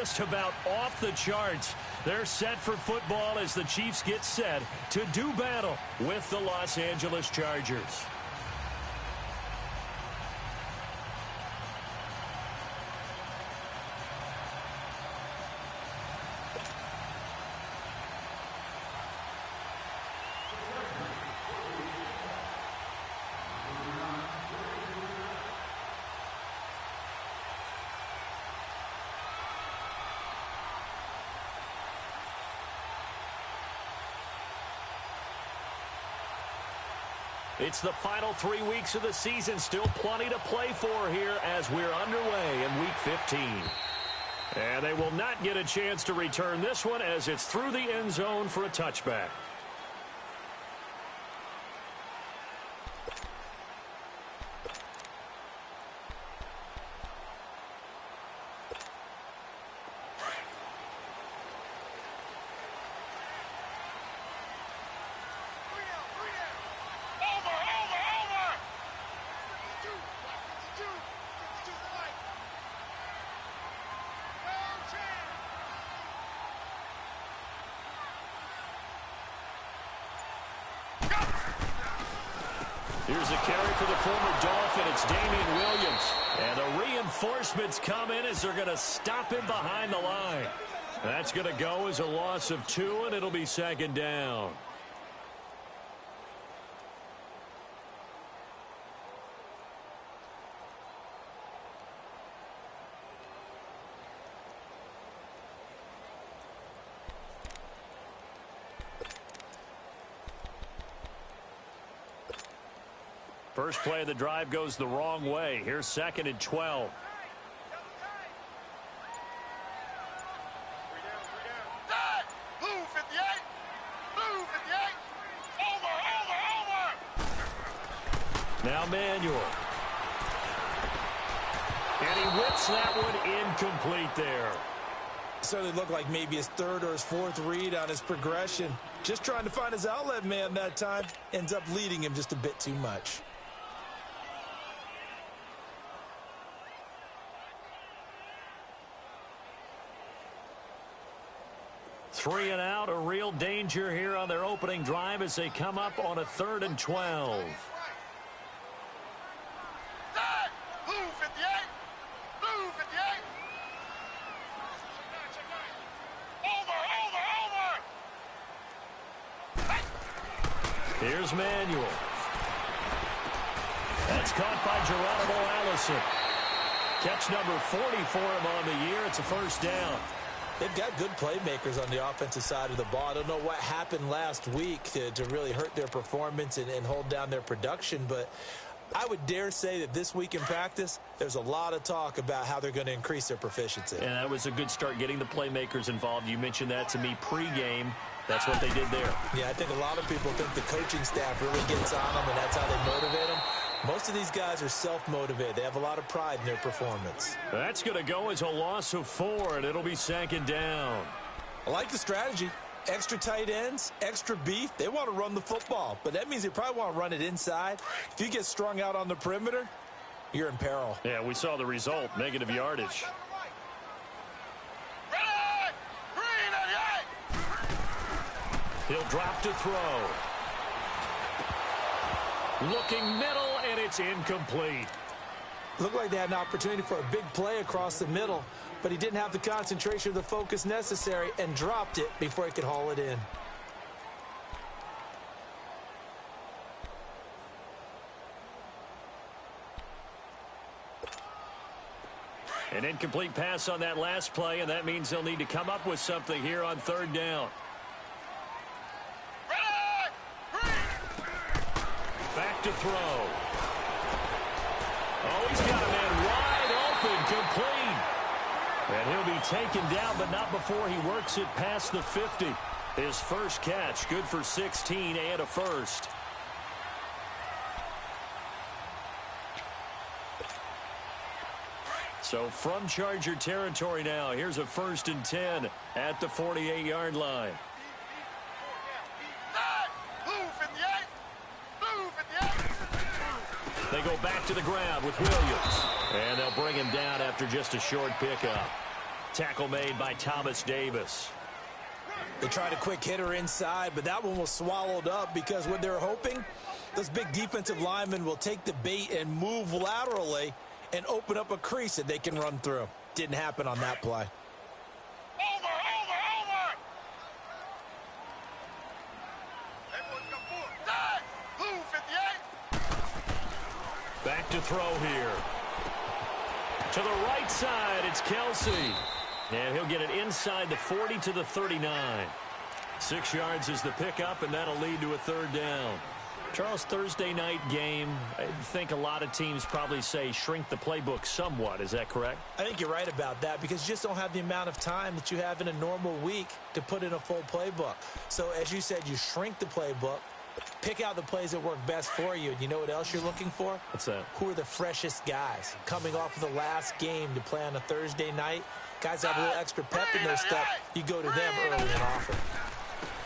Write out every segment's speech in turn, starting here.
just about off the charts. They're set for football as the Chiefs get set to do battle with the Los Angeles Chargers. It's the final 3 weeks of the season. Still plenty to play for here as we're underway in Week 15. And they will not get a chance to return this one as it's through the end zone for a touchback. Here's a carry for the former Dolphin. It's Damian Williams. And the reinforcements come in as they're going to stop him behind the line. That's going to go as a loss of 2, and it'll be second down. First play of the drive goes the wrong way. Here's 2nd and 12. Now Manuel. And he whips that one incomplete there. Certainly looked like maybe his 3rd or his 4th read on his progression. Just trying to find his outlet man that time. Ends up leading him just a bit too much. Three and out, a real danger here on their opening drive as they come up on a 3rd and 12. Here's Manuel. That's caught by Geronimo Allison. Catch number 40 for him on the year. It's a first down. They've got good playmakers on the offensive side of the ball. I don't know what happened last week to really hurt their performance and hold down their production, but I would dare say that this week in practice, there's a lot of talk about how they're going to increase their proficiency. And that was a good start, getting the playmakers involved. You mentioned that to me pregame. That's what they did there. Yeah, I think a lot of people think the coaching staff really gets on them, and that's how they motivate them. Most of these guys are self-motivated. They have a lot of pride in their performance. That's going to go as a loss of 4, and it'll be 2nd down. I like the strategy. Extra tight ends, extra beef. They want to run the football, but that means they probably want to run it inside. If you get strung out on the perimeter, you're in peril. Yeah, we saw the result, negative yardage. He'll drop to throw. Looking middle, and it's incomplete. Looked like they had an opportunity for a big play across the middle, but he didn't have the concentration or the focus necessary and dropped it before he could haul it in. An incomplete pass on that last play, and that means they'll need to come up with something here on 3rd down. Back to throw. Oh, he's got a man wide open, complete. And he'll be taken down, but not before he works it past the 50. His first catch, good for 16 and a first. So from Charger territory now, here's a 1st and 10 at the 48-yard line. They go back to the ground with Williams. And they'll bring him down after just a short pickup. Tackle made by Thomas Davis. They tried a quick hitter inside, but that one was swallowed up because what they're hoping, those big defensive linemen will take the bait and move laterally and open up a crease that they can run through. Didn't happen on that play. Back to throw here. To the right side, it's Kelce. And he'll get it inside the 40 to the 39. 6 yards is the pickup, and that'll lead to a third down. Charles, Thursday night game, I think a lot of teams probably say shrink the playbook somewhat. Is that correct? I think you're right about that because you just don't have the amount of time that you have in a normal week to put in a full playbook. So as you said, you shrink the playbook, pick out the plays that work best for you. And you know what else you're looking for? What's that? Who are the freshest guys coming off of the last game to play on a Thursday night? Guys have a little extra pep in their step. You go to them early and often.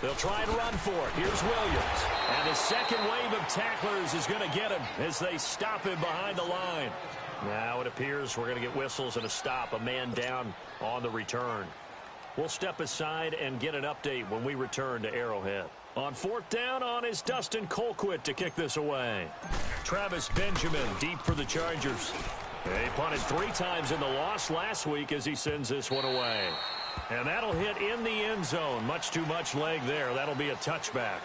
They'll try and run for it. Here's Williams. And the second wave of tacklers is going to get him as they stop him behind the line. Now it appears we're going to get whistles and a stop. A man down on the return. We'll step aside and get an update when we return to Arrowhead. On fourth down is Dustin Colquitt to kick this away. Travis Benjamin deep for the Chargers. He punted 3 times in the loss last week as he sends this one away. And that'll hit in the end zone. Much too much leg there. That'll be a touchback.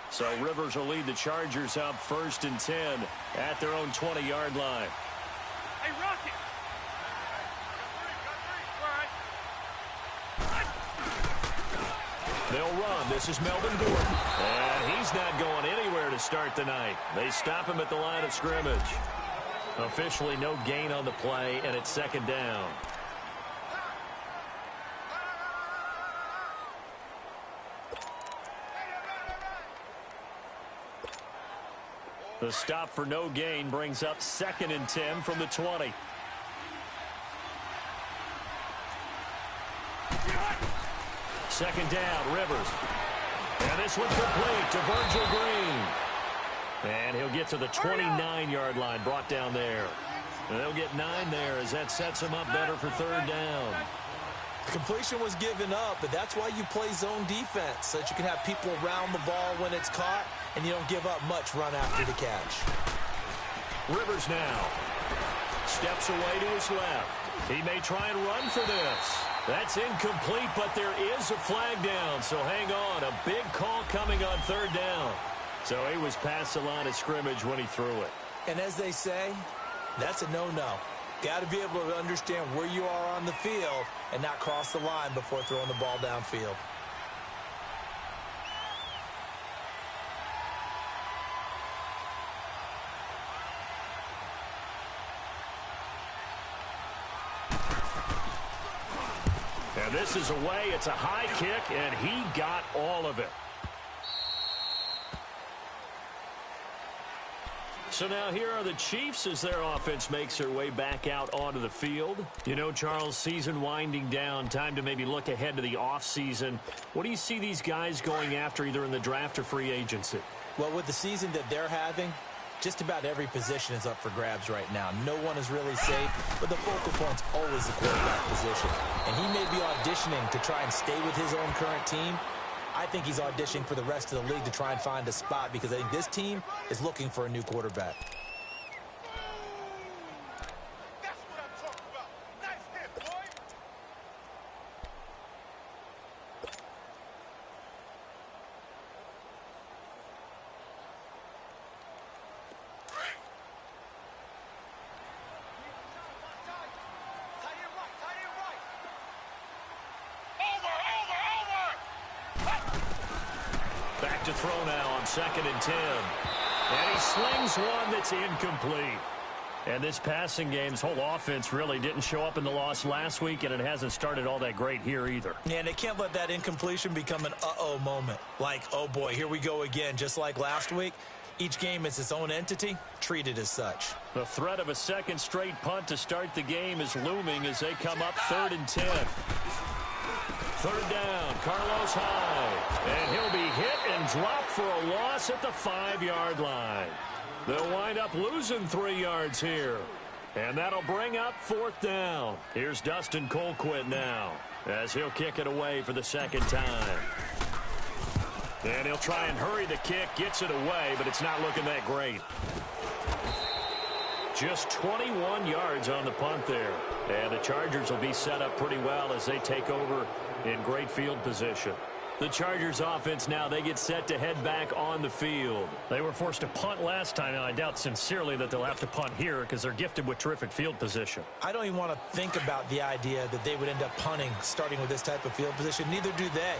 So Rivers will lead the Chargers up 1st and 10 at their own 20-yard line. Hey, Rocket! They'll run. This is Melvin Gordon. And he's not going anywhere to start the night. They stop him at the line of scrimmage. Officially no gain on the play, and it's 2nd down. The stop for no gain brings up 2nd and 10 from the 20. Second down, Rivers. And this one complete to Virgil Green. And he'll get to the 29-yard line, brought down there. And they'll get 9 there as that sets him up better for 3rd down. Completion was given up, but that's why you play zone defense, so that you can have people around the ball when it's caught, and you don't give up much run after the catch. Rivers now steps away to his left. He may try and run for this. That's incomplete, but there is a flag down, so hang on. A big call coming on 3rd down. So he was past the line of scrimmage when he threw it. And as they say, that's a no-no. Got to be able to understand where you are on the field and not cross the line before throwing the ball downfield. And this is away. It's a high kick, and he got all of it. So now here are the Chiefs as their offense makes their way back out onto the field. You know, Charles, season winding down, time to maybe look ahead to the offseason. What do you see these guys going after either in the draft or free agency? Well, with the season that they're having, just about every position is up for grabs right now. No one is really safe, but the focal point's always the quarterback position. And he may be auditioning to try and stay with his own current team. I think he's auditioning for the rest of the league to try and find a spot because I think this team is looking for a new quarterback. That's what I'm talking about. Nice hit, boy. Back to throw now on 2nd and 10. And he slings one that's incomplete. And this passing game's whole offense really didn't show up in the loss last week, and it hasn't started all that great here either. And they can't let that incompletion become an uh-oh moment. Like, oh boy, here we go again, just like last week. Each game is its own entity, treated as such. The threat of a second straight punt to start the game is looming as they come up 3rd and 10. 3rd down, Carlos Hyde. And he'll be hit and dropped for a loss at the 5-yard line. They'll wind up losing 3 yards here. And that'll bring up 4th down. Here's Dustin Colquitt now as he'll kick it away for the 2nd time. And he'll try and hurry the kick, gets it away, but it's not looking that great. Just 21 yards on the punt there. And the Chargers will be set up pretty well as they take over in great field position. The Chargers offense now, they get set to head back on the field. They were forced to punt last time, and I doubt sincerely that they'll have to punt here because they're gifted with terrific field position. I don't even want to think about the idea that they would end up punting starting with this type of field position. Neither do they.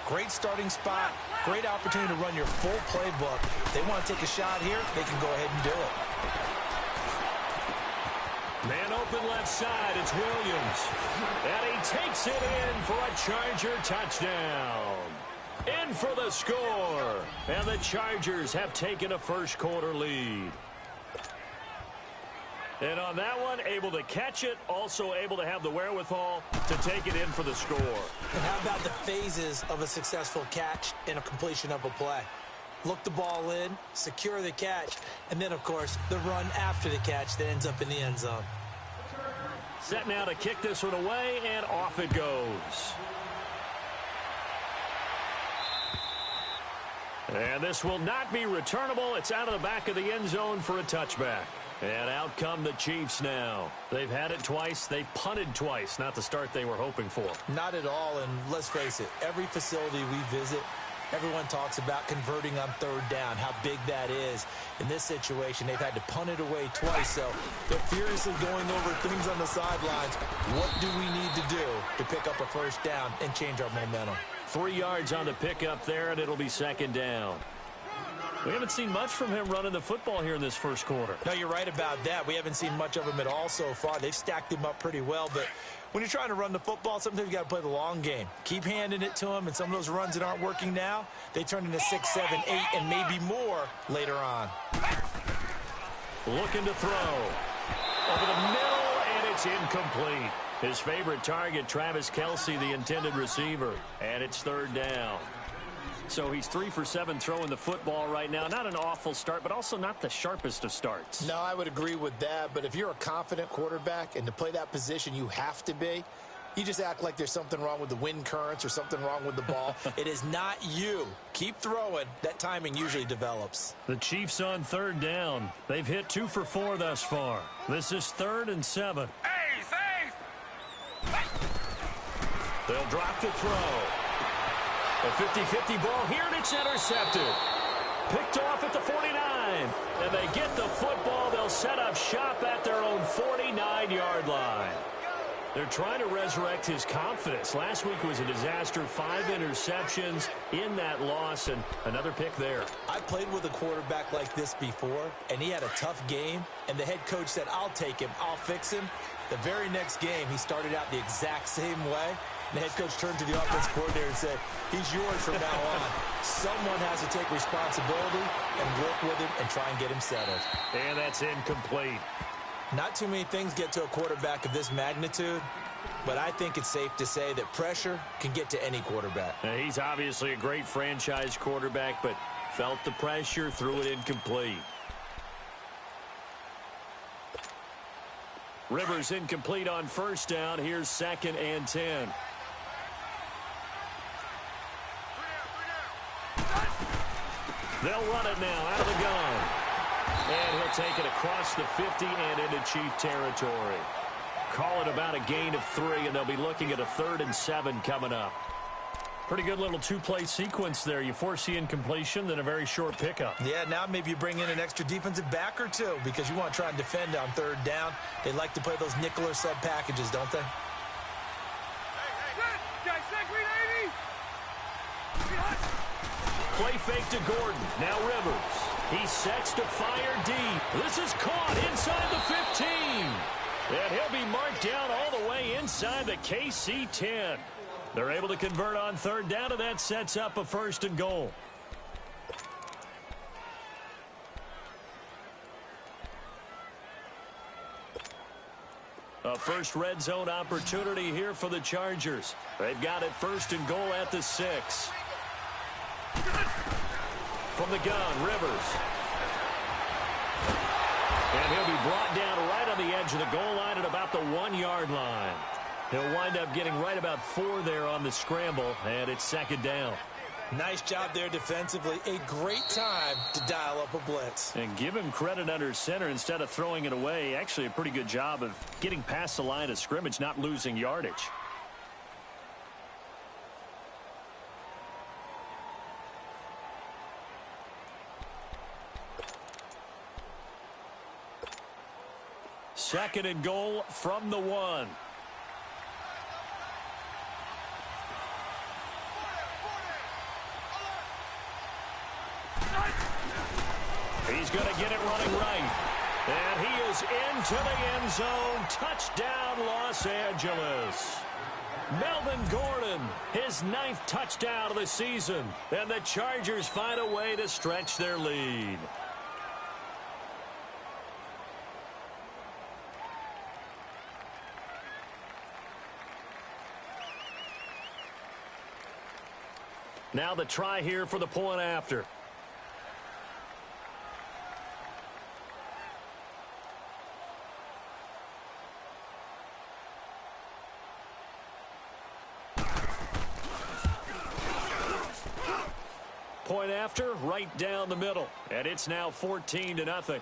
Great starting spot, great opportunity to run your full playbook. They want to take a shot here, they can go ahead and do it. Man open left side, it's Williams. And he takes it in for a Charger touchdown. In for the score. And the Chargers have taken a first-quarter lead. And on that one, able to catch it, also able to have the wherewithal to take it in for the score. And how about the phases of a successful catch and a completion of a play? Look the ball in, secure the catch, and then, of course, the run after the catch that ends up in the end zone. Set now to kick this one away, and off it goes. And this will not be returnable. It's out of the back of the end zone for a touchback. And out come the Chiefs now. They've had it twice. They've punted twice. Not the start they were hoping for. Not at all, and let's face it, every facility we visit, everyone talks about converting on 3rd down, how big that is. In this situation, they've had to punt it away twice, so they're furiously going over things on the sidelines. What do we need to do to pick up a first down and change our momentum? 3 yards on the pickup there, and it'll be 2nd down. We haven't seen much from him running the football here in this first quarter. No, you're right about that. We haven't seen much of him at all so far. They've stacked him up pretty well, but when you're trying to run the football, sometimes you got to play the long game. Keep handing it to him, and some of those runs that aren't working now, they turn into 6, 7, 8, and maybe more later on. Looking to throw. Over the middle, and it's incomplete. His favorite target, Travis Kelce, the intended receiver. And it's 3rd down. So he's 3 for 7 throwing the football right now. Not an awful start, but also not the sharpest of starts. No, I would agree with that. But if you're a confident quarterback and to play that position you have to be, you just act like there's something wrong with the wind currents or something wrong with the ball. It is not you. Keep throwing. That timing usually develops. The Chiefs on 3rd down. They've hit 2 for 4 thus far. This is 3rd and 7. They'll drop the throw. A 50-50 ball here, and it's intercepted. Picked off at the 49. And they get the football. They'll set up shop at their own 49-yard line. They're trying to resurrect his confidence. Last week was a disaster. 5 interceptions in that loss, and another pick there. I played with a quarterback like this before, and he had a tough game, and the head coach said, I'll take him, I'll fix him. The very next game, he started out the exact same way. The head coach turned to the offense coordinator and said, he's yours from now on. Someone has to take responsibility and work with him and try and get him settled. And that's incomplete. Not too many things get to a quarterback of this magnitude, but I think it's safe to say that pressure can get to any quarterback. Now, he's obviously a great franchise quarterback, but felt the pressure, threw it incomplete. Rivers incomplete on 1st down. Here's 2nd and 10. They'll run it now out of the gun. And he'll take it across the 50 and into Chief territory. Call it about a gain of 3, and they'll be looking at a 3rd and 7 coming up. Pretty good little 2-play sequence there. You force the incompletion, then a very short pickup. Yeah, now maybe you bring in an extra defensive back or two because you want to try and defend on 3rd down. They like to play those nickel or sub packages, don't they? Play fake to Gordon. Now Rivers. He sets to fire deep. This is caught inside the 15. And he'll be marked down all the way inside the KC 10. They're able to convert on 3rd down, and that sets up a 1st and goal. A first red zone opportunity here for the Chargers. They've got it 1st and goal at the 6. from the gun, Rivers. And he'll be brought down right on the edge of the goal line at about the 1-yard line. He'll wind up getting right about 4 there on the scramble, and it's second down. Nice job there defensively. A great time to dial up a blitz. And give him credit under center instead of throwing it away. Actually, a pretty good job of getting past the line of scrimmage, not losing yardage. Second and goal from the 1. He's going to get it running right. And he is into the end zone. Touchdown, Los Angeles. Melvin Gordon, his 9th touchdown of the season. And the Chargers find a way to stretch their lead. Now the try here for the point after. Point after, right down the middle. And it's now 14-0.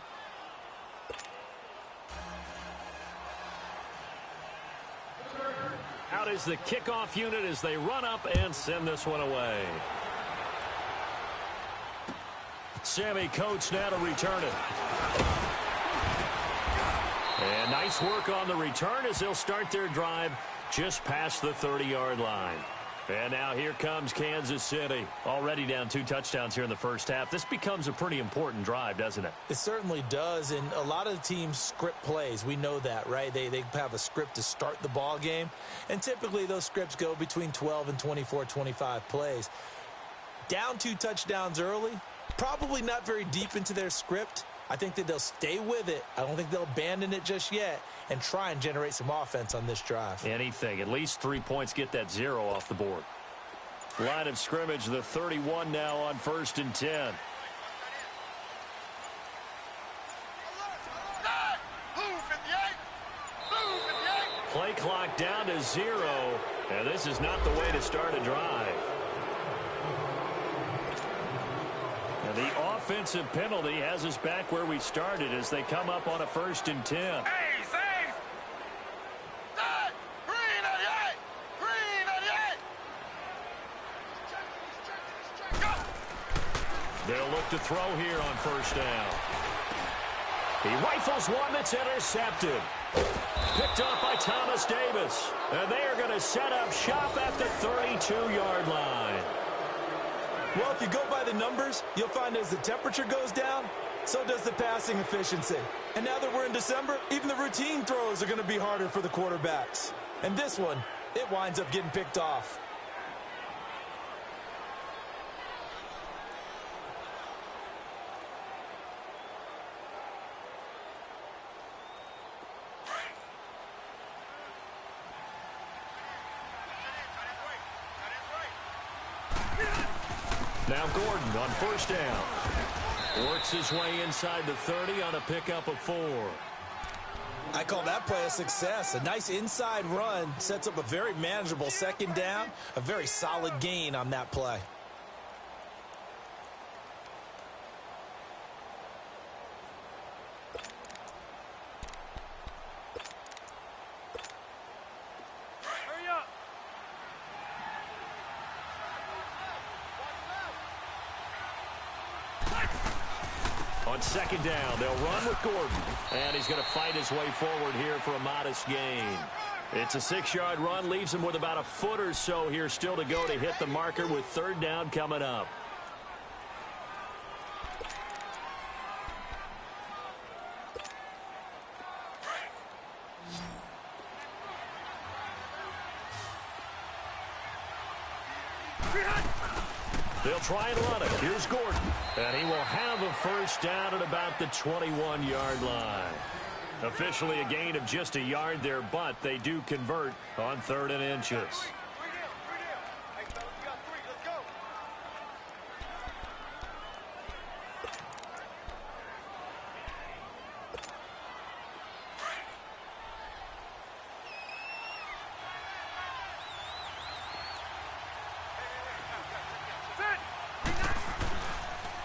Out is the kickoff unit as they run up and send this one away. Sammy Coates now to return it. And nice work on the return as they'll start their drive just past the 30-yard line. And now here comes Kansas City. Already down 2 touchdowns here in the first half. This becomes a pretty important drive, doesn't it? It certainly does, and a lot of the teams script plays. We know that, right? They have a script to start the ball game, and typically those scripts go between 12 and 24, 25 plays. Down 2 touchdowns early, probably not very deep into their script. I think that they'll stay with it. I don't think they'll abandon it just yet and try and generate some offense on this drive. Anything. At least 3 points, get that 0 off the board. Line of scrimmage, the 31 now on 1st and 10. Play clock down to 0. And this is not the way to start a drive. And the offensive penalty has us back where we started as they come up on a 1st and 10. They'll look to throw here on 1st down. He rifles one that's intercepted. Picked up by Thomas Davis. And they are going to set up shop at the 32-yard line. Well, if you go by the numbers, you'll find as the temperature goes down, so does the passing efficiency. And now that we're in December, even the routine throws are going to be harder for the quarterbacks. And this one, it winds up getting picked off. Now Gordon on 1st down. Works his way inside the 30 on a pickup of 4. I call that play a success. A nice inside run sets up a very manageable 2nd down. A very solid gain on that play. On 2nd down, they'll run with Gordon. And he's going to fight his way forward here for a modest gain. It's a 6-yard run, leaves him with about a foot or so here still to go to hit the marker with 3rd down coming up. They'll try and run it. Here's Gordon. And he will have a 1st down at about the 21-yard line. Officially a gain of just a yard there, but they do convert on 3rd and inches.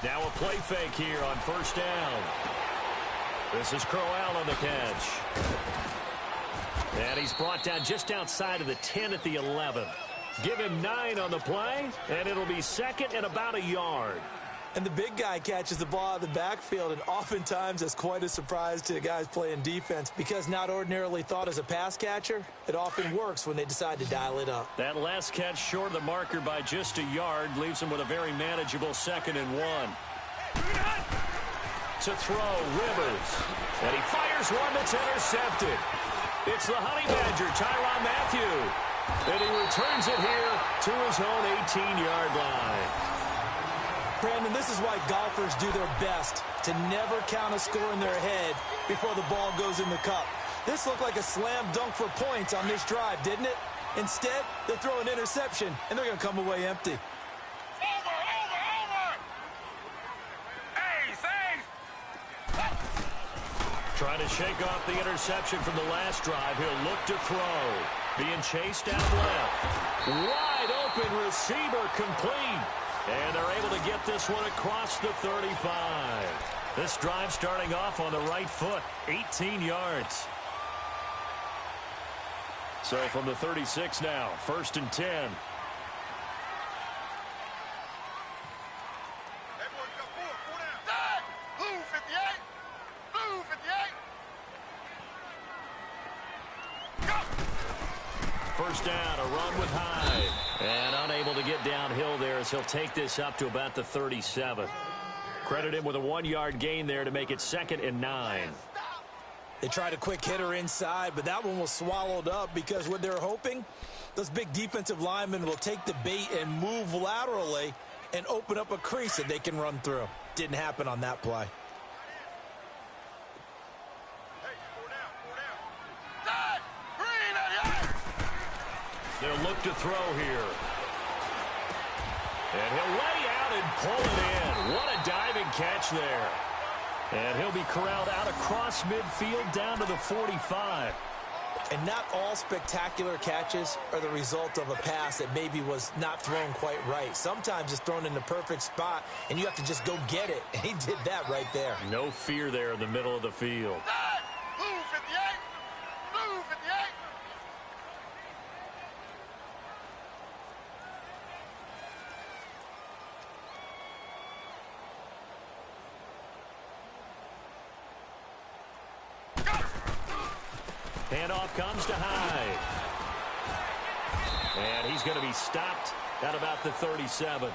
Now a play fake here on first down. This is Crowell on the catch. And he's brought down just outside of the 10 at the 11. Give him 9 on the play, and it'll be second and about a yard. And the big guy catches the ball out of the backfield, and oftentimes that's quite a surprise to the guys playing defense because not ordinarily thought as a pass catcher, it often works when they decide to dial it up. That last catch short of the marker by just a yard leaves him with a very manageable 2nd and 1. To throw, Rivers. And he fires one that's intercepted. It's the Honey Badger, Tyrann Mathieu. And he returns it here to his own 18-yard line. Brandon, this is why golfers do their best to never count a score in their head before the ball goes in the cup. This looked like a slam dunk for points on this drive, didn't it? Instead, they throw an interception, and they're going to come away empty. Over! Ace! Trying to shake off the interception from the last drive. He'll look to throw. Being chased out left. Wide open receiver complete. And they're able to get this one across the 35. This drive starting off on the right foot. 18 yards. So from the 36 now, 1st and 10. Everyone come forward, pull down. Dad! Blue 58! Blue 58! Go! First down, a run with Hyde. And unable to get downhill there as he'll take this up to about the 37. Credit him with a 1-yard gain there to make it 2nd and 9. They tried a quick hitter inside, but that one was swallowed up because what they're hoping, those big defensive linemen will take the bait and move laterally and open up a crease that they can run through. Didn't happen on that play. Hey, pull down. Dad! Green 88! They'll look to throw here. And he'll lay out and pull it in. What a diving catch there. And he'll be corralled out across midfield down to the 45. And not all spectacular catches are the result of a pass that maybe was not thrown quite right. Sometimes it's thrown in the perfect spot, and you have to just go get it. And he did that right there. No fear there in the middle of the field. Dad! Blue 58! Blue 58! Handoff comes to Hyde. And he's going to be stopped at about the 37.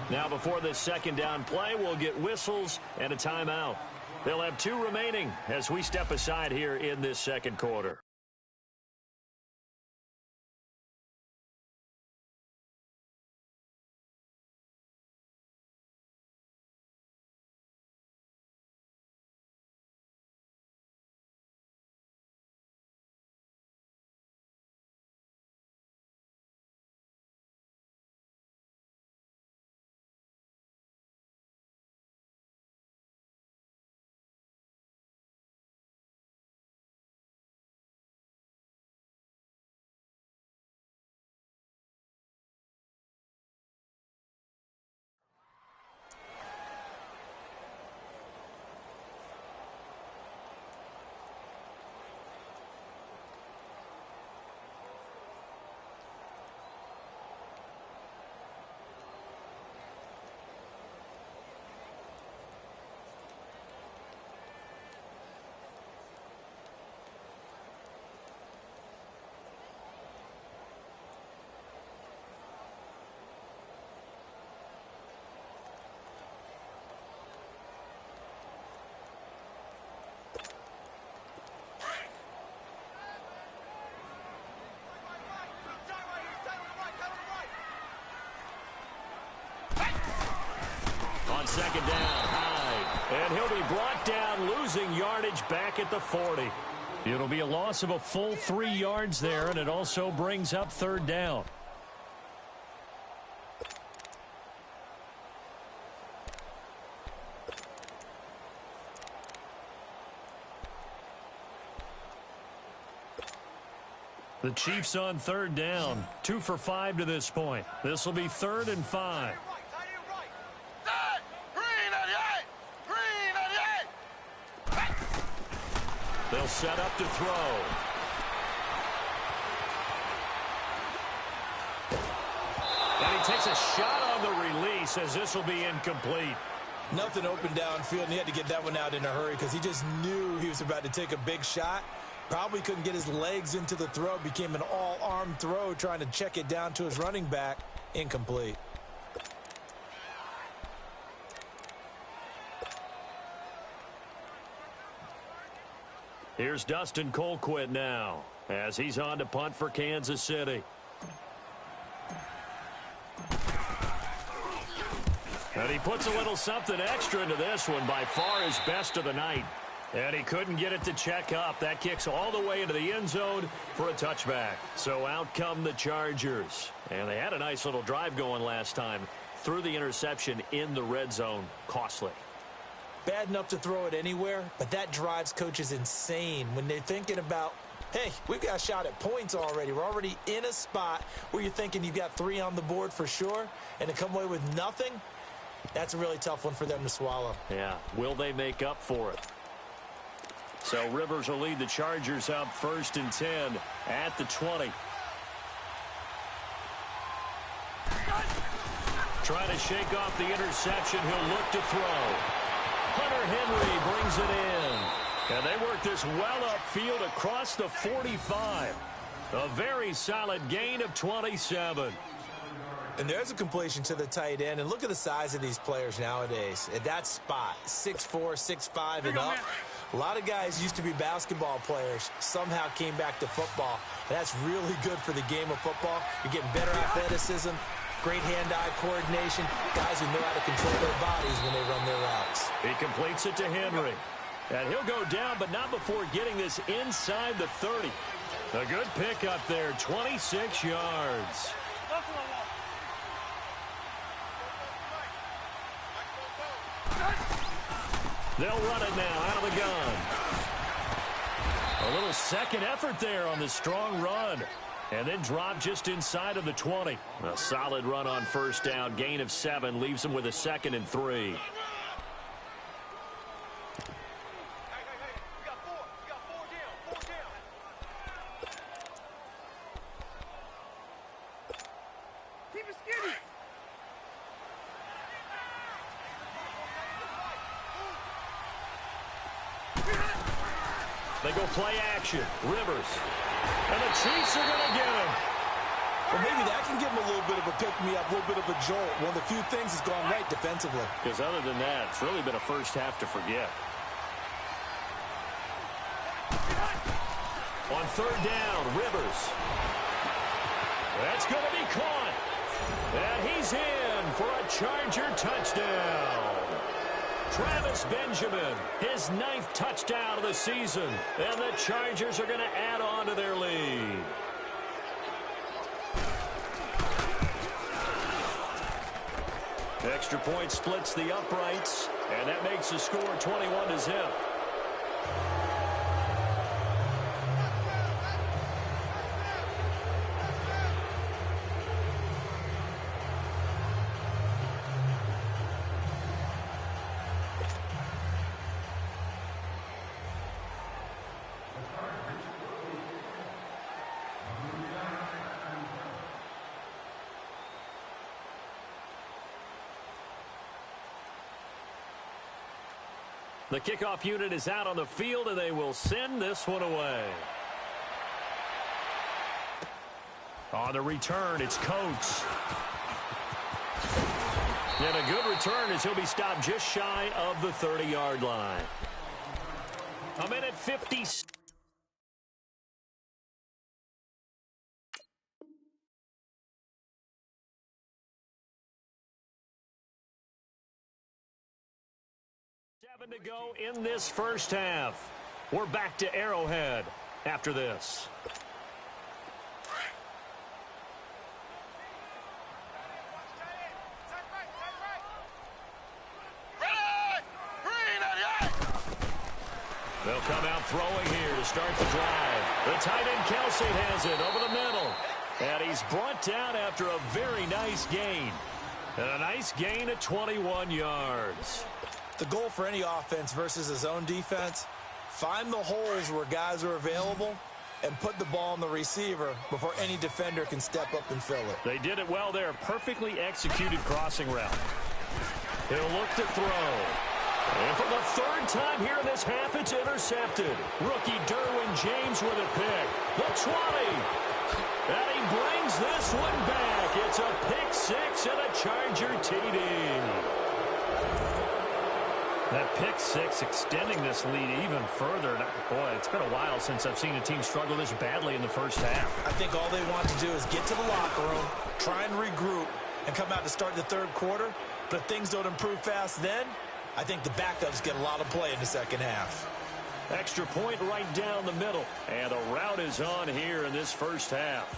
Now before this 2nd down play, we'll get whistles and a timeout. They'll have 2 remaining as we step aside here in this 2nd quarter. On 2nd down, Hyde. And he'll be brought down, losing yardage back at the 40. It'll be a loss of a full 3 yards there, and it also brings up 3rd down. The Chiefs on 3rd down. 2 for 5 to this point. This will be 3rd and 5. Dad! They'll set up to throw. And he takes a shot on the release as this will be incomplete. Nothing open downfield, and he had to get that one out in a hurry because he just knew he was about to take a big shot. Probably couldn't get his legs into the throw. Became an all-arm throw trying to check it down to his running back. Incomplete. Here's Dustin Colquitt now as he's on to punt for Kansas City. And he puts a little something extra into this one, by far his best of the night. And he couldn't get it to check up. That kicks all the way into the end zone for a touchback. So out come the Chargers. And they had a nice little drive going last time. Threw the interception in the red zone. Costly. Bad enough to throw it anywhere, but that drives coaches insane when they're thinking about, hey, we've got a shot at points already. We're already in a spot where you're thinking you've got 3 on the board for sure, and to come away with nothing, that's a really tough one for them to swallow. Yeah, will they make up for it? So Rivers will lead the Chargers up 1st and 10 at the 20. Trying to shake off the interception. He'll look to throw. Hunter Henry brings it in. And they work this well upfield across the 45. A very solid gain of 27. And there's a completion to the tight end. And look at the size of these players nowadays. At that spot, 6'4", 6'5", and up. A lot of guys used to be basketball players, somehow came back to football. And that's really good for the game of football. You're getting better athleticism, great hand-eye coordination, guys who know how to control their bodies when they run their routes. He completes it to Henry. And he'll go down, but not before getting this inside the 30. A good pickup there, 26 yards. They'll run it now out of the gun. A little second effort there on the strong run. And then drop just inside of the 20. A solid run on 1st down. Gain of 7 leaves them with a 2nd and 3. They go play action. Rivers. And the Chiefs are going to get him. Well, maybe that can give him a little bit of a pick-me-up, a little bit of a jolt. One of the few things that's gone right defensively. Because other than that, it's really been a first half to forget. On 3rd down, Rivers. That's going to be caught. And he's in for a Charger touchdown. Travis Benjamin, his 9th touchdown of the season. And the Chargers are going to add on to their lead. Extra point splits the uprights, and that makes the score 21-0. The kickoff unit is out on the field, and they will send this one away. On the return, it's Coates. And a good return as he'll be stopped just shy of the 30-yard line. A minute 50. To go in this first half. We're back to Arrowhead after this. They'll come out throwing here to start the drive. The tight end Kelsey has it over the middle. And he's brought down after a very nice gain. And a nice gain of 21 yards. The goal for any offense versus his own defense, Find the holes where guys are available and put the ball on the receiver before any defender can step up and fill it. They did it well there. Perfectly executed crossing route. He'll look to throw. And for the third time here in this half, it's intercepted. Rookie Derwin James with a pick. The 20. And he brings this one back. It's a pick six and a Charger TD. That pick six extending this lead even further. Boy, it's been a while since I've seen a team struggle this badly in the first half. I think all they want to do is get to the locker room, try and regroup, and come out to start the third quarter. But if things don't improve fast then, I think the backups get a lot of play in the second half. Extra point right down the middle. And the route is on here in this first half.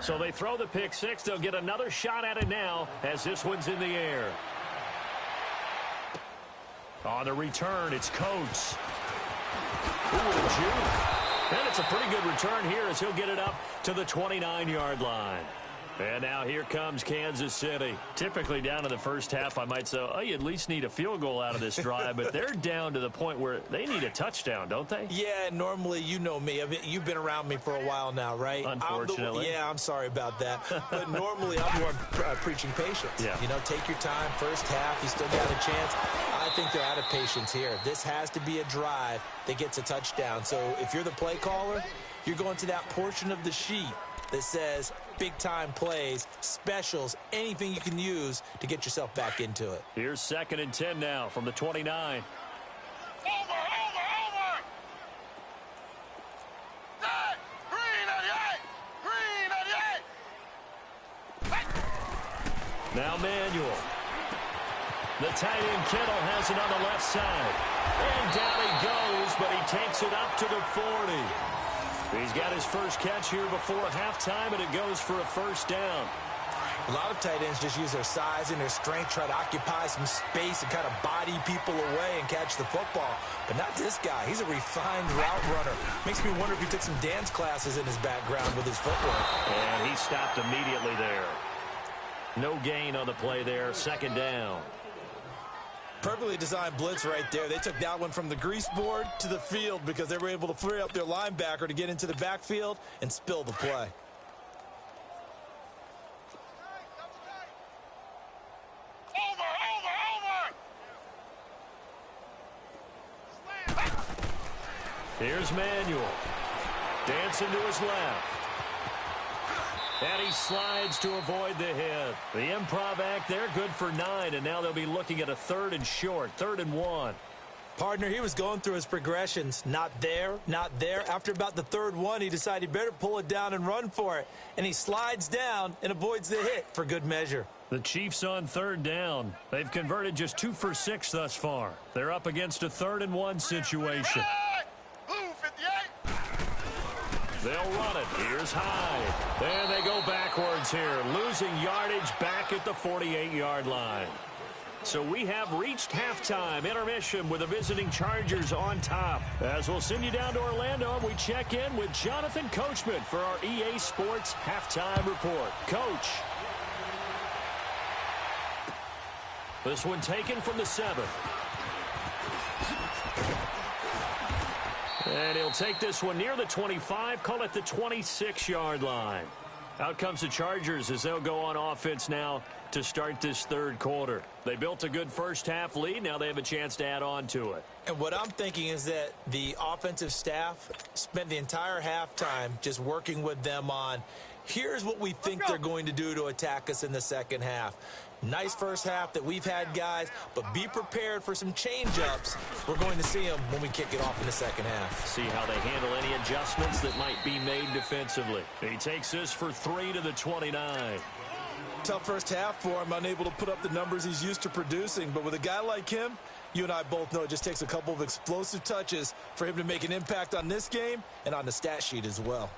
So they throw the pick six. They'll get another shot at it now as this one's in the air. On the return, it's Coates. Ooh, a juke. And it's a pretty good return here as he'll get it up to the 29-yard line. And now here comes Kansas City. Typically down in the first half, I might say, oh, you at least need a field goal out of this drive. But they're down to the point where they need a touchdown, don't they? Yeah, normally, you know me. I mean, you've been around me for a while now, right? Unfortunately. I'm sorry about that. But normally, I'm more preaching patience. Yeah. You know, take your time. First half, you still got a chance. I think they're out of patience here. This has to be a drive that gets a touchdown. So if you're the play caller, you're going to that portion of the sheet that says big-time plays, specials, anything you can use to get yourself back into it. Here's 2nd and 10 now from the 29. Over! Dead! Green 88! Green 88! Now Manuel. The tight end Kittle has it on the left side. And down he goes, but he takes it up to the 40. He's got his first catch here before halftime, and it goes for a first down. A lot of tight ends just use their size and their strength, try to occupy some space and kind of body people away and catch the football. But not this guy. He's a refined route runner. Makes me wonder if he took some dance classes in his background with his footwork. And he stopped immediately there. No gain on the play there. 2nd down. Perfectly designed blitz right there. They took that one from the grease board to the field because they were able to free up their linebacker to get into the backfield and spill the play. Here's Manuel. Dancing to his left. And he slides to avoid the hit. The improv act there, good for 9, and now they'll be looking at a 3rd and short, 3rd and 1. Partner, he was going through his progressions. Not there, not there. After about the 3rd one, he decided he better pull it down and run for it. And he slides down and avoids the hit for good measure. The Chiefs on 3rd down. They've converted just 2 for 6 thus far. They're up against a 3rd and 1 situation. They'll run it. Here's Hyde. And they go backwards here, losing yardage back at the 48-yard line. So we have reached halftime intermission with the visiting Chargers on top. As we'll send you down to Orlando, we check in with Jonathan Coachman for our EA Sports Halftime Report. Coach. This one taken from the 7. And he'll take this one near the 25, call it the 26-yard line. Out comes the Chargers as they'll go on offense now to start this 3rd quarter. They built a good first half lead. Now they have a chance to add on to it. And what I'm thinking is that the offensive staff spent the entire halftime just working with them on, here's what we think they're going to do to attack us in the second half. Nice first half that we've had, guys, but be prepared for some change-ups. We're going to see them when we kick it off in the second half. See how they handle any adjustments that might be made defensively. He takes this for 3 to the 29. Tough first half for him, unable to put up the numbers he's used to producing. But with a guy like him, you and I both know it just takes a couple of explosive touches for him to make an impact on this game and on the stat sheet as well.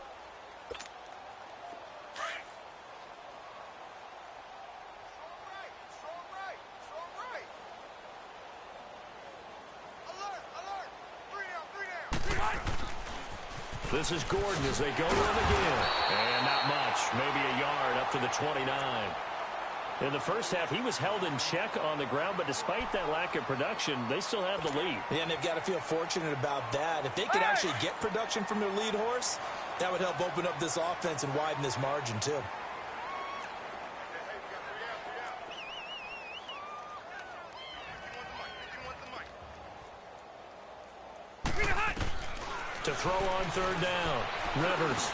This is Gordon as they go in again. And not much, maybe a yard up to the 29. In the first half, he was held in check on the ground, but despite that lack of production, they still have the lead. Yeah, and they've got to feel fortunate about that. If they could actually get production from their lead horse, that would help open up this offense and widen this margin, too. To throw on third down. Rivers.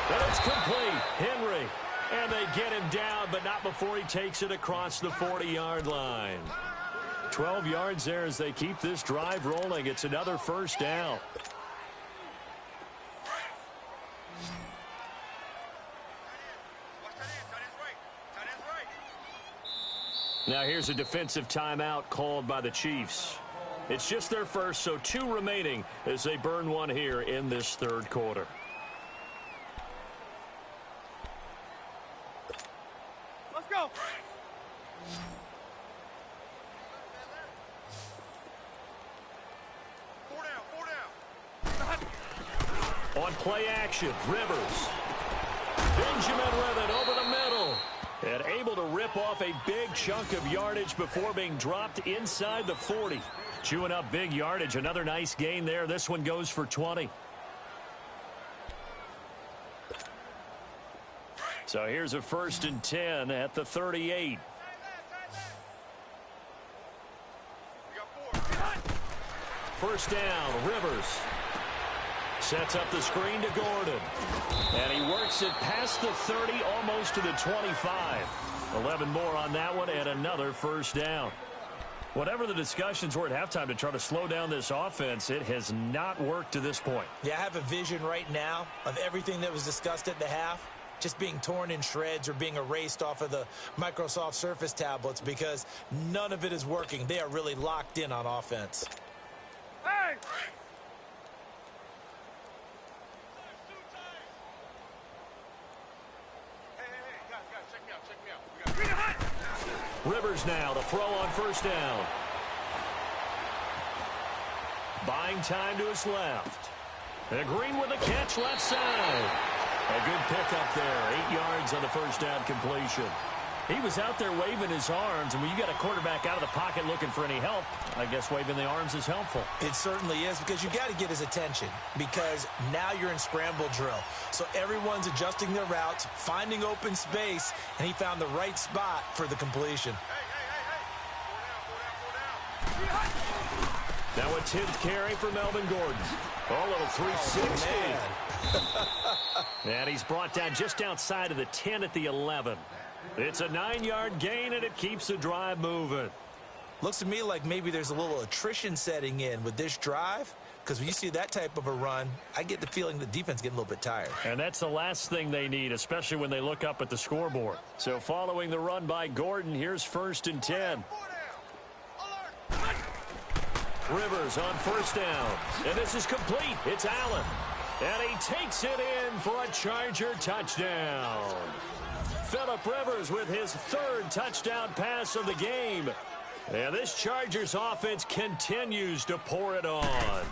And it's complete. Henry. And they get him down, but not before he takes it across the 40-yard line. 12 yards there as they keep this drive rolling. It's another first down. Now here's a defensive timeout called by the Chiefs. It's just their first, so 2 remaining as they burn one here in this third quarter. Let's go. On play action, Rivers. Benjamin with it over the middle. And able to rip off a big chunk of yardage before being dropped inside the 40. Chewing up big yardage. Another nice gain there. This one goes for 20. So here's a 1st and 10 at the 38. First down, Rivers. Sets up the screen to Gordon. And he works it past the 30, almost to the 25. 11 more on that one, and another first down. Whatever the discussions were at halftime to try to slow down this offense, it has not worked to this point. Yeah, I have a vision right now of everything that was discussed at the half just being torn in shreds or being erased off of the Microsoft Surface tablets because none of it is working. They are really locked in on offense. Hey! Rivers now to throw on first down. Buying time to his left. And Green with a catch left side. A good pickup there. 8 yards on the first down completion. He was out there waving his arms, and when you got a quarterback out of the pocket looking for any help, I guess waving the arms is helpful. It certainly is, because you got to get his attention, because now you're in scramble drill. So everyone's adjusting their routes, finding open space, and he found the right spot for the completion. Now a 10th carry for Melvin Gordon. Oh, a little 360. Oh, and he's brought down just outside of the 10 at the 11. It's a 9-yard gain, and it keeps the drive moving. Looks to me like maybe there's a little attrition setting in with this drive, because when you see that type of a run, I get the feeling the defense getting a little bit tired. And that's the last thing they need, especially when they look up at the scoreboard. So following the run by Gordon, here's 1st and 10. Rivers on first down. And this is complete. It's Allen. And he takes it in for a Charger touchdown. Phillip Rivers with his 3rd touchdown pass of the game. And this Chargers offense continues to pour it on.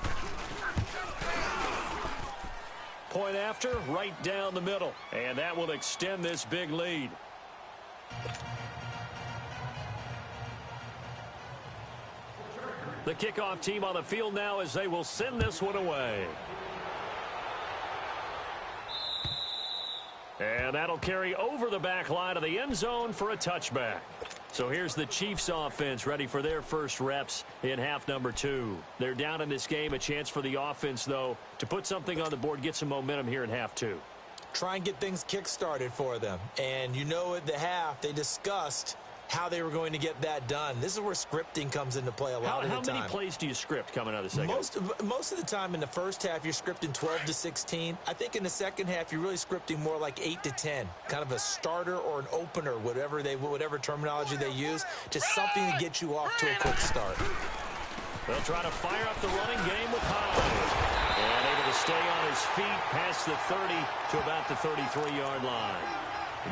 Point after, right down the middle. And that will extend this big lead. The kickoff team on the field now as they will send this one away. And that'll carry over the back line of the end zone for a touchback. So here's the Chiefs offense ready for their first reps in half number 2. They're down in this game. A chance for the offense, though, to put something on the board, get some momentum here in half 2. Try and get things kick-started for them. And you know at the half, they discussed how they were going to get that done. This is where scripting comes into play a lot of the time. How many plays do you script coming out of the second? Most of the time in the first half, you're scripting 12 to 16. I think in the second half, you're really scripting more like 8 to 10. Kind of a starter or an opener, whatever terminology they use. Just something to get you off to a quick start. They'll try to fire up the running game with Hyde. And able to stay on his feet past the 30 to about the 33-yard line.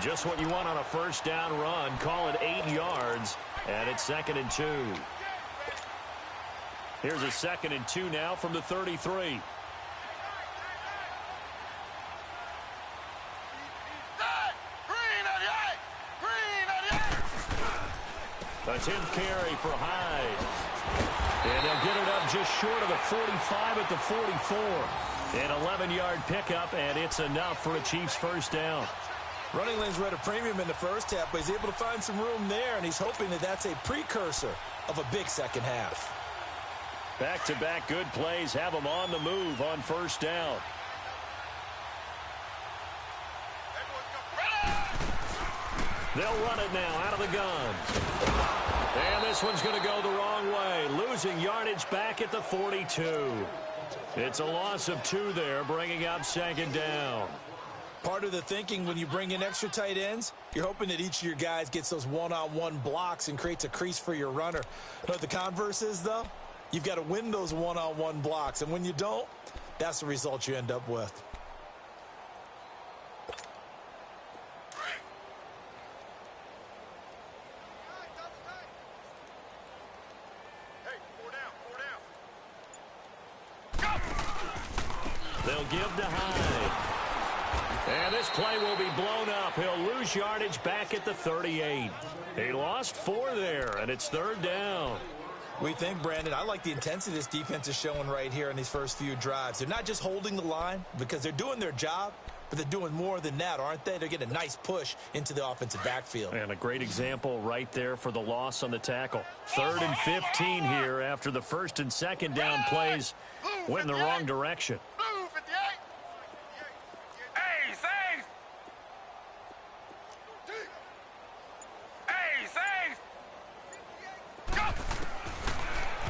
Just what you want on a first down run. Call it 8 yards, and it's 2nd and 2. Here's a 2nd and 2 now from the 33. a 10th carry for Hyde. And they'll get it up just short of the 45 at the 44. An 11-yard pickup, and it's enough for a Chiefs first down. Running lanes were at a premium in the first half, but he's able to find some room there, and he's hoping that that's a precursor of a big second half. Back-to-back good plays have them on the move on first down. They'll run it now out of the gun. And this one's going to go the wrong way. Losing yardage back at the 42. It's a loss of 2 there, bringing up second down. Part of the thinking when you bring in extra tight ends, you're hoping that each of your guys gets those one-on-one blocks and creates a crease for your runner. But the converse is, though, you've got to win those one-on-one blocks. And when you don't, that's the result you end up with. They'll give to Hyde. And this play will be blown up. He'll lose yardage back at the 38. He lost 4 there, and it's third down. We think, Brandon, I like the intensity this defense is showing right here in these first few drives. They're not just holding the line because they're doing their job, but they're doing more than that, aren't they? They're getting a nice push into the offensive backfield. And a great example right there for the loss on the tackle. 3rd and 15 here after the first and second down plays went in the wrong direction.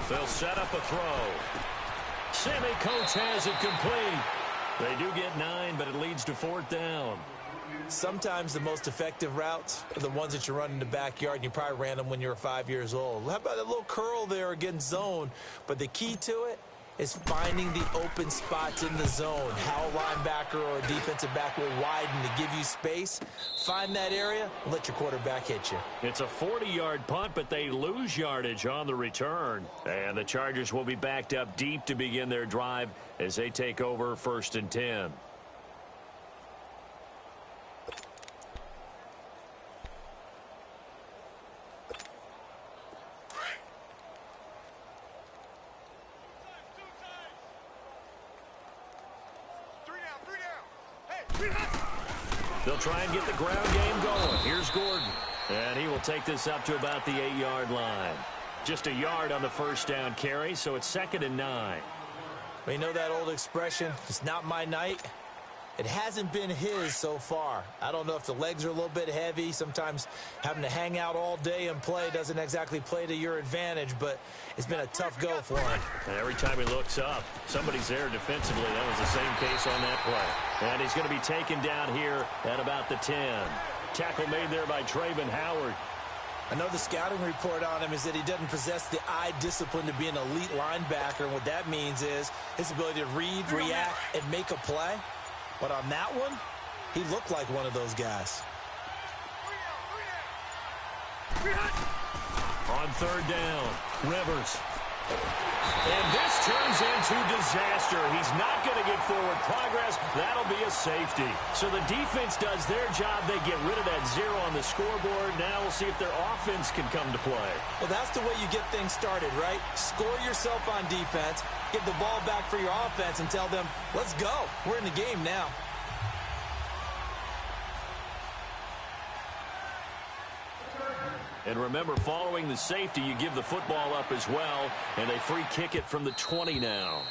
They'll set up a throw. Sammy Coates has it complete. They do get 9, but it leads to 4th down. Sometimes the most effective routes are the ones that you run in the backyard, and you probably ran them when you were 5 years old. How about a little curl there against zone? But the key to it is finding the open spots in the zone. How a linebacker or a defensive back will widen to give you space. Find that area and let your quarterback hit you. It's a 40-yard punt, but they lose yardage on the return. And the Chargers will be backed up deep to begin their drive as they take over 1st and 10. They'll try and get the ground game going. Here's Gordon. And he will take this up to about the 8-yard line. Just a yard on the first down carry, so it's 2nd and 9. Well, you know that old expression, it's not my night. It hasn't been his so far. I don't know if the legs are a little bit heavy. Sometimes having to hang out all day and play doesn't exactly play to your advantage, but it's been a tough go for him. And every time he looks up, somebody's there defensively. That was the same case on that play. And he's going to be taken down here at about the 10. Tackle made there by Trayvon Howard. I know the scouting report on him is that he doesn't possess the eye discipline to be an elite linebacker, and what that means is his ability to read, react, and make a play. But on that one, he looked like one of those guys. On 3rd down, Rivers. And this turns into disaster. He's not going to get forward progress. That'll be a safety. So the defense does their job. They get rid of that 0 on the scoreboard. Now we'll see if their offense can come to play. Well, that's the way you get things started, right? Score yourself on defense, get the ball back for your offense, and tell them, let's go. We're in the game now. And remember, following the safety, you give the football up as well, and they free kick it from the 20 now.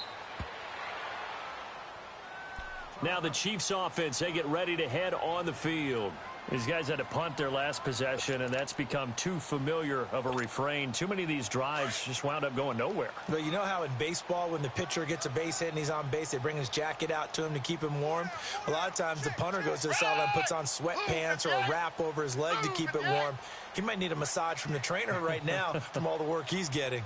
Now the Chiefs offense, they get ready to head on the field. These guys had to punt their last possession, and that's become too familiar of a refrain. Too many of these drives just wound up going nowhere. But you know how in baseball, when the pitcher gets a base hit and he's on base, they bring his jacket out to him to keep him warm? A lot of times the punter goes to the sideline, puts on sweatpants or a wrap over his leg to keep it warm. He might need a massage from the trainer right now from all the work he's getting.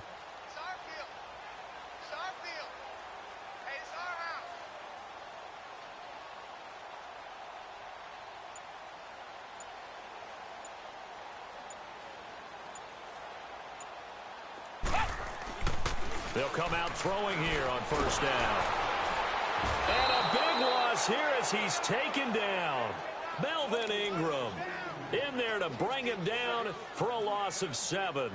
They'll come out throwing here on 1st down. And a big loss here as he's taken down. Melvin Ingram. in there to bring him down for a loss of 7.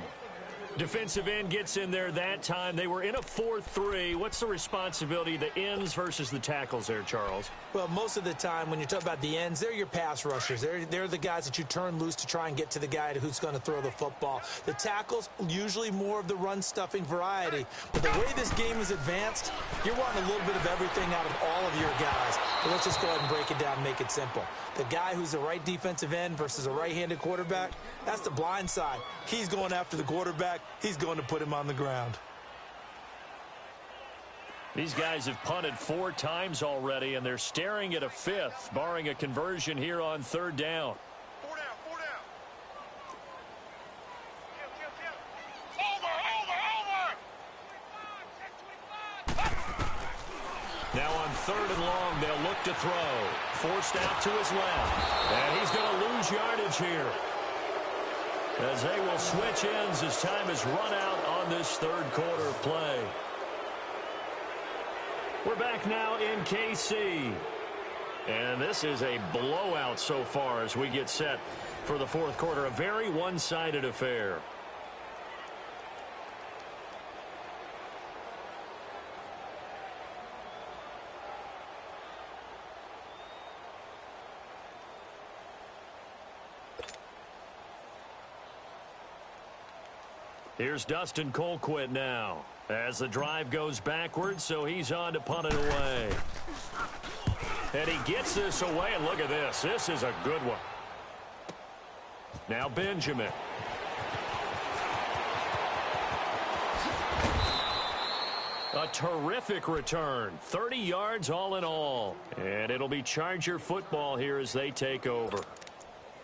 Defensive end gets in there that time. They were in a 4-3. What's the responsibility of the ends versus the tackles there, Charles? Well, most of the time when you talk about the ends, they're your pass rushers. They're the guys that you turn loose to try and get to the guy who's going to throw the football. The tackles, usually more of the run-stuffing variety. But the way this game is advanced, you're wanting a little bit of everything out of all of your guys. But let's just go ahead and break it down and make it simple. The guy who's the right defensive end versus a right-handed quarterback, that's the blind side. He's going after the quarterback. He's going to put him on the ground. These guys have punted 4 times already, and they're staring at a 5th, barring a conversion here on 3rd down. 4 down, 4 down. Over. Now on 3rd and long, they'll look to throw. Forced out to his left. And he's going to lose yardage here, as they will switch ends as time has run out on this 3rd quarter of play. We're back now in KC. And this is a blowout so far as we get set for the 4th quarter. A very one-sided affair. Here's Dustin Colquitt now as the drive goes backwards, so he's on to punt it away. And he gets this away, and look at this. This is a good one. Now Benjamin. A terrific return. 30 yards all in all. And it'll be Charger football here as they take over.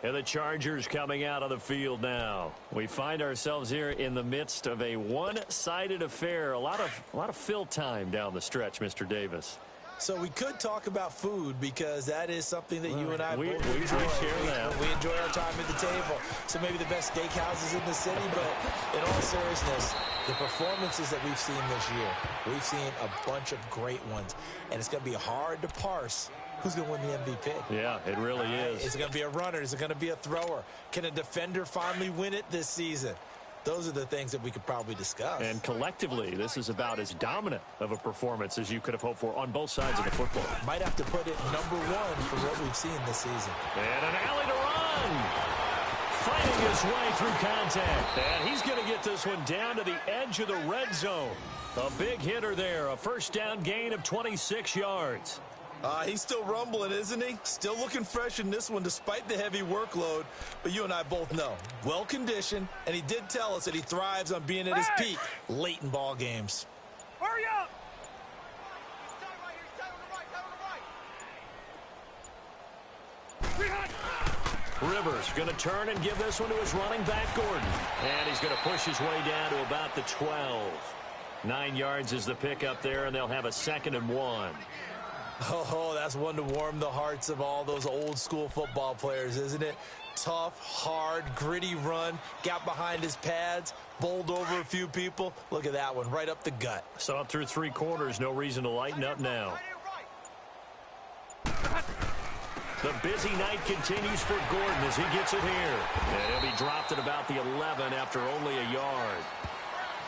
And the Chargers coming out on the field now. We find ourselves here in the midst of a one-sided affair. A lot of fill time down the stretch, Mr. Davis. So we could talk about food because that is something that you and I both enjoy. We share that. We enjoy our time at the table. So maybe the best steakhouses in the city, but in all seriousness, the performances that we've seen this year, we've seen a bunch of great ones. And it's going to be hard to parse who's going to win the MVP. Yeah, it really is. Is it going to be a runner? Is it going to be a thrower? Can a defender finally win it this season? Those are the things that we could probably discuss. And collectively, this is about as dominant of a performance as you could have hoped for on both sides of the football. Might have to put it #1 for what we've seen this season. And an alley to run. Fighting his way through contact. And he's going to get this one down to the edge of the red zone. A big hitter there. A first down gain of 26 yards. He's still rumbling, isn't he? Still looking fresh in this one despite the heavy workload. But you and I both know, well-conditioned, and he did tell us that he thrives on being at his peak late in ball games. Hurry up! Rivers going to turn and give this one to his running back, Gordon. And he's going to push his way down to about the 12. 9 yards is the pickup there, and they'll have a 2nd and 1. Oh, that's one to warm the hearts of all those old school football players, isn't it? Tough, hard, gritty run, got behind his pads, bowled over a few people. Look at that one, right up the gut. So up through 3 quarters, no reason to lighten up now. The busy night continues for Gordon as he gets it here. And he'll be dropped at about the 11 after only a yard.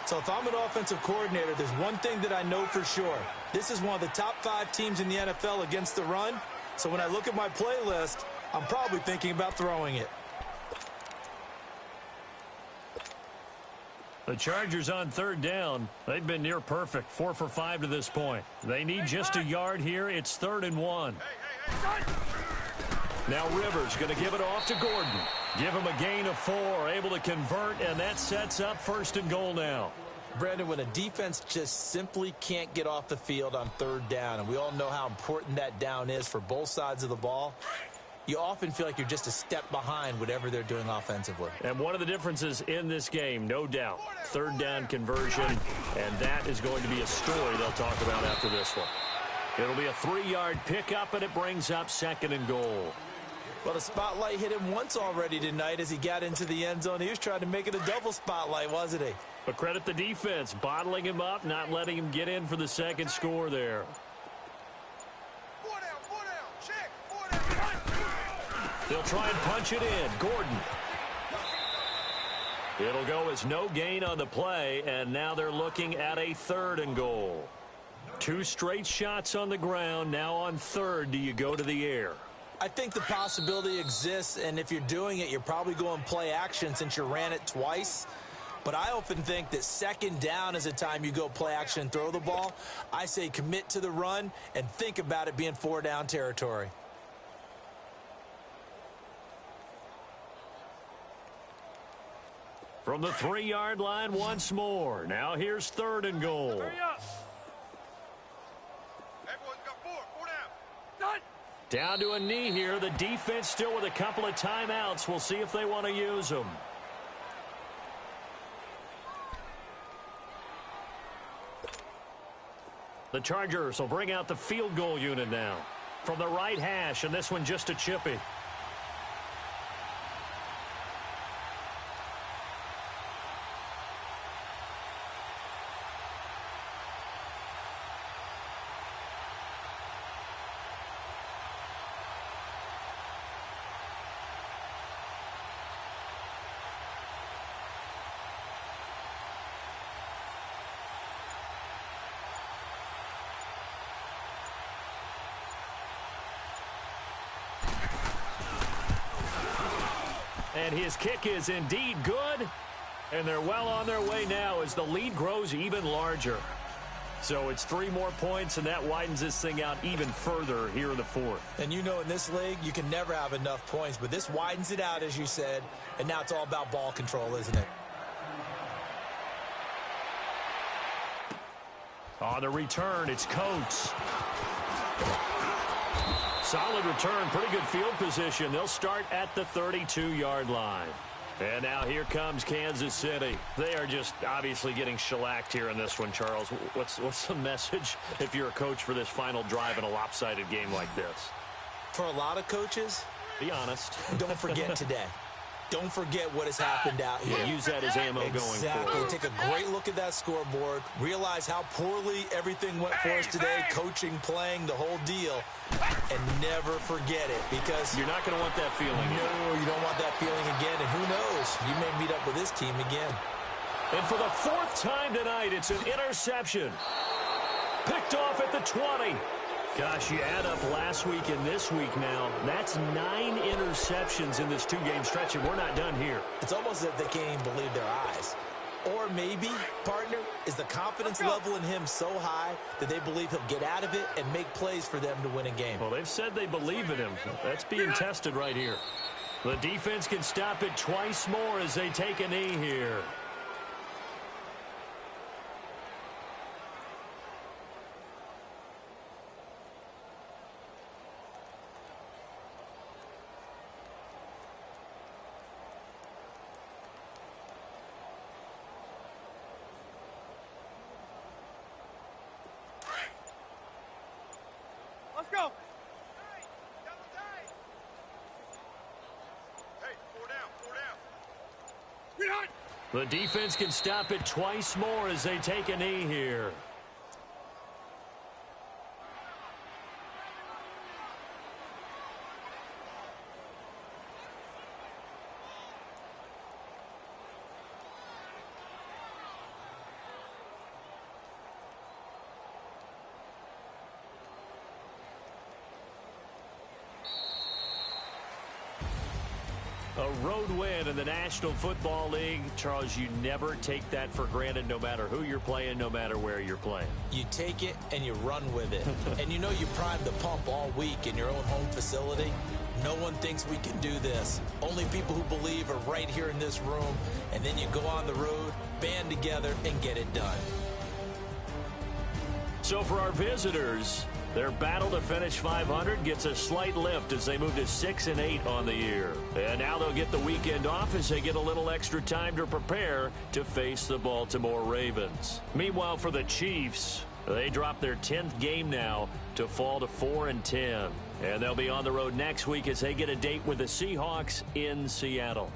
So if I'm an offensive coordinator, there's one thing that I know for sure. This is one of the top 5 teams in the NFL against the run. So when I look at my playlist, I'm probably thinking about throwing it. The Chargers on 3rd down. They've been near perfect, 4 for 5 to this point. They need just a yard here. It's 3rd and 1. Now Rivers going to give it off to Gordon. Give him a gain of 4, able to convert, and that sets up 1st and goal now. Brandon, when a defense just simply can't get off the field on 3rd down, and we all know how important that down is for both sides of the ball, you often feel like you're just a step behind whatever they're doing offensively. And one of the differences in this game, no doubt, 3rd down conversion, and that is going to be a story they'll talk about after this one. It'll be a 3-yard pickup, and it brings up 2nd and goal. Well, the spotlight hit him once already tonight as he got into the end zone. He was trying to make it a double spotlight, wasn't he? But credit the defense, bottling him up, not letting him get in for the 2nd score there. They'll try and punch it in. Gordon. It'll go as no gain on the play, and now they're looking at a 3rd and goal. 2 straight shots on the ground. Now on 3rd, do you go to the air? I think the possibility exists, and if you're doing it, you're probably going play action since you ran it twice. But I often think that 2nd down is a time you go play action and throw the ball. I say commit to the run and think about it being 4 down territory. From the 3-yard line once more. Now here's 3rd and goal. Hurry up. Everyone's got 4 down. Done. Down to a knee here. The defense still with a couple of timeouts. We'll see if they want to use them. The Chargers will bring out the field goal unit now. From the right hash, and this one just a chippy. And his kick is indeed good. And they're well on their way now as the lead grows even larger. So it's 3 more points, and that widens this thing out even further here in the 4th. And you know in this league, you can never have enough points. But this widens it out, as you said. And now it's all about ball control, isn't it? On the return, it's Coates. Solid return, pretty good field position. They'll start at the 32-yard line. And now here comes Kansas City. They are just obviously getting shellacked here in this one, Charles. What's the message if you're a coach for this final drive in a lopsided game like this? For a lot of coaches, be honest. Don't forget today. Don't forget what has happened out here. Yeah, use that as ammo going forward. Take a great look at that scoreboard. Realize how poorly everything went for us today. Coaching, playing, the whole deal. And never forget it, because you're not going to want that feeling. No, you don't want that feeling again. And who knows? You may meet up with this team again. And for the 4th time tonight, it's an interception. Picked off at the 20. Gosh, you add up last week and this week now, that's 9 interceptions in this 2-game stretch, and we're not done here. It's almost as if they can't even believe their eyes. Or maybe, partner, is the confidence level in him so high that they believe he'll get out of it and make plays for them to win a game. Well, they've said they believe in him. That's being tested right here. The defense can stop it twice more as they take a knee here. Let's go. Hey, 4 down, 4 down. The defense can stop it twice more as they take a knee here. A road win in the National Football League. Charles, you never take that for granted, no matter who you're playing, no matter where you're playing. You take it and you run with it. And you know you primed the pump all week in your own home facility. No one thinks we can do this. Only people who believe are right here in this room. And then you go on the road, band together, and get it done. So for our visitors, their battle to finish 500 gets a slight lift as they move to 6-8 on the year. And now they'll get the weekend off as they get a little extra time to prepare to face the Baltimore Ravens. Meanwhile, for the Chiefs, they drop their 10th game now to fall to 4-10. And they'll be on the road next week as they get a date with the Seahawks in Seattle.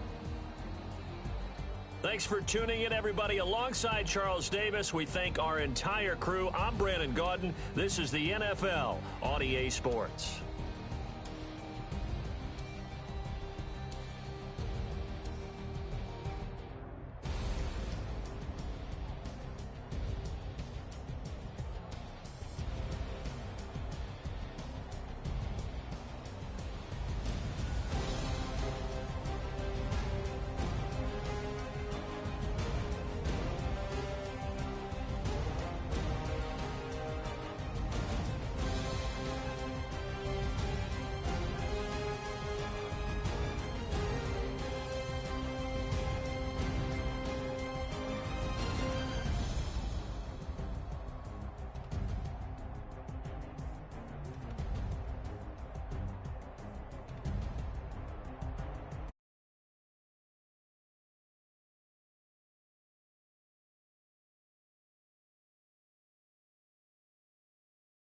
Thanks for tuning in, everybody. Alongside Charles Davis, we thank our entire crew. I'm Brandon Gaudin. This is the NFL on EA Sports.